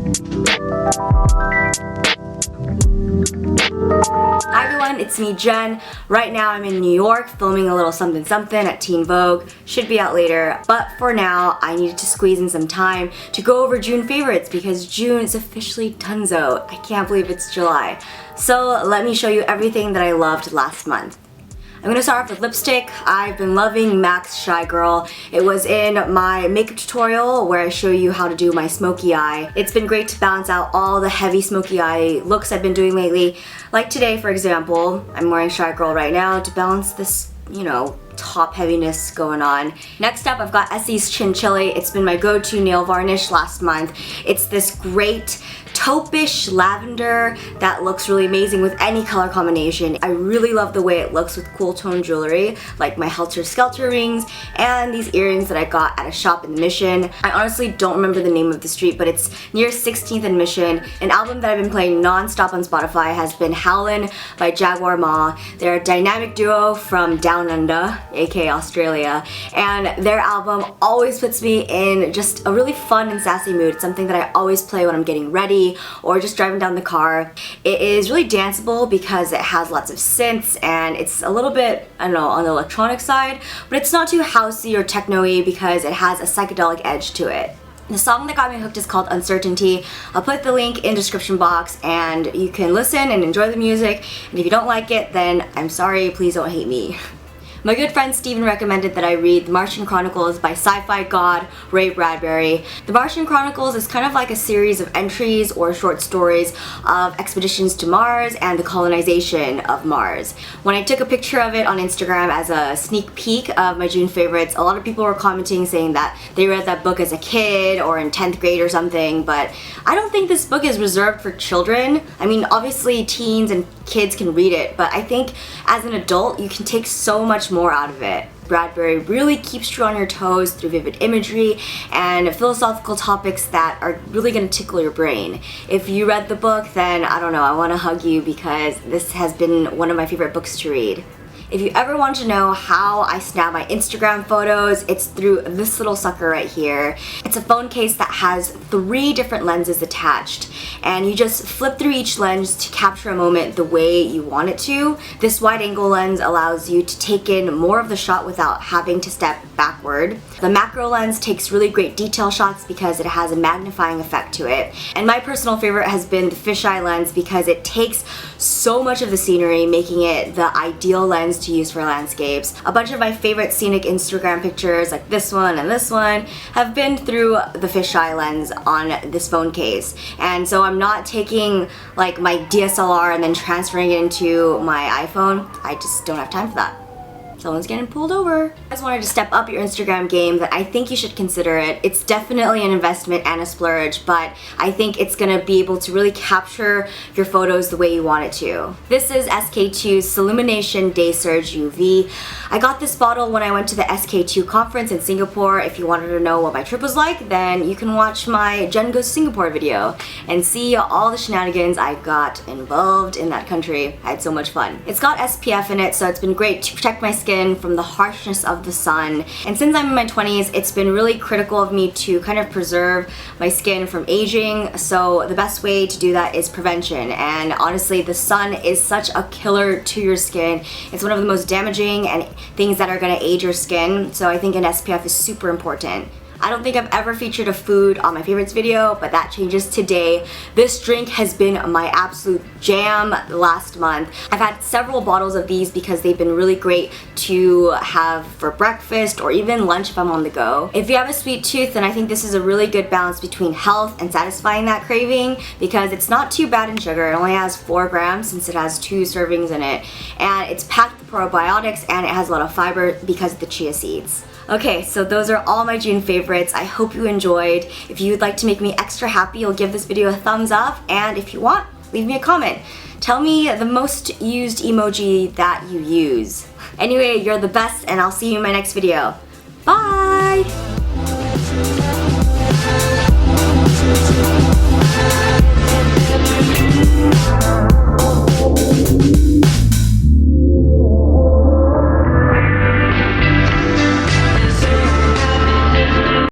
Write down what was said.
Hi everyone, it's me Jen. Right now I'm in New York filming a little something something at Teen Vogue. Should be out later, but for now I needed to squeeze in some time to go over June favorites because June is officially donezo. I can't believe it's July. So let me show you everything that I loved last month. I'm gonna start off with lipstick. I've been loving MAC's Shy Girl. It was in my makeup tutorial where I show you how to do my smoky eye. It's been great to balance out all the heavy smoky eye looks I've been doing lately. Like today, for example, I'm wearing Shy Girl right now to balance this, you know, top heaviness going on. Next up, I've got Essie's Chinchilli. It's been my go-to nail varnish last month. It's this great taupe-ish lavender that looks really amazing with any color combination. I really love the way it looks with cool tone jewelry like my Helter Skelter rings and these earrings that I got at a shop in the Mission. I honestly don't remember the name of the street, but it's near 16th and Mission. An album that I've been playing non-stop on Spotify has been Howlin' by Jaguar Ma. They're a dynamic duo from Down Under, aka Australia, and their album always puts me in just a really fun and sassy mood. It's something that I always play when I'm getting ready or just driving down the car. It is really danceable because it has lots of synths and it's a little bit, I don't know, on the electronic side, but it's not too housey or techno-y because it has a psychedelic edge to it. The song that got me hooked is called Uncertainty. I'll put the link in the description box and you can listen and enjoy the music, and if you don't like it, then I'm sorry, please don't hate me. My good friend Steven recommended that I read The Martian Chronicles by sci-fi god Ray Bradbury. The Martian Chronicles is kind of like a series of entries or short stories of expeditions to Mars and the colonization of Mars. When I took a picture of it on Instagram as a sneak peek of my June favorites, a lot of people were commenting saying that they read that book as a kid or in 10th grade or something, but I don't think this book is reserved for children. I mean, obviously teens and kids can read it, but I think as an adult you can take so much more out of it. Bradbury really keeps you on your toes through vivid imagery and philosophical topics that are really going to tickle your brain. If you read the book, then I don't know, I want to hug you because this has been one of my favorite books to read. If you ever want to know how I snap my Instagram photos, it's through this little sucker right here. It's a phone case that has 3 different lenses attached, and you just flip through each lens to capture a moment the way you want it to. This wide angle lens allows you to take in more of the shot without having to step backward. The macro lens takes really great detail shots because it has a magnifying effect to it. And my personal favorite has been the fisheye lens because it takes so much of the scenery, making it the ideal lens to use for landscapes. A bunch of my favorite scenic Instagram pictures, like this one and this one, have been through the fisheye lens on this phone case. And so I'm not taking like my DSLR and then transferring it into my iPhone. I just don't have time for that. Someone's getting pulled over. I just wanted to step up your Instagram game, that I think you should consider it. It's definitely an investment and a splurge, but I think it's gonna be able to really capture your photos the way you want it to. This is SK2's Illumination Day Surge UV. I got this bottle when I went to the SK2 conference in Singapore. If you wanted to know what my trip was like, then you can watch my Jen Goes to Singapore video and see all the shenanigans I got involved in that country. I had so much fun. It's got SPF in it, so it's been great to protect my skin from the harshness of the sun. And since I'm in my 20s, it's been really critical of me to kind of preserve my skin from aging, so the best way to do that is prevention. And honestly, the sun is such a killer to your skin. It's one of the most damaging and things that are going to age your skin, so I think an SPF is super important. I don't think I've ever featured a food on my favorites video, but that changes today. This drink has been my absolute jam last month. I've had several bottles of these because they've been really great to have for breakfast or even lunch if I'm on the go. If you have a sweet tooth, then I think this is a really good balance between health and satisfying that craving because it's not too bad in sugar. It only has 4 grams since it has 2 servings in it, and it's packed with probiotics and it has a lot of fiber because of the chia seeds. Okay, so those are all my June favorites. I hope you enjoyed. If you would like to make me extra happy, you'll give this video a thumbs up, and if you want, leave me a comment. Tell me the most used emoji that you use. Anyway, you're the best, and I'll see you in my next video. Bye!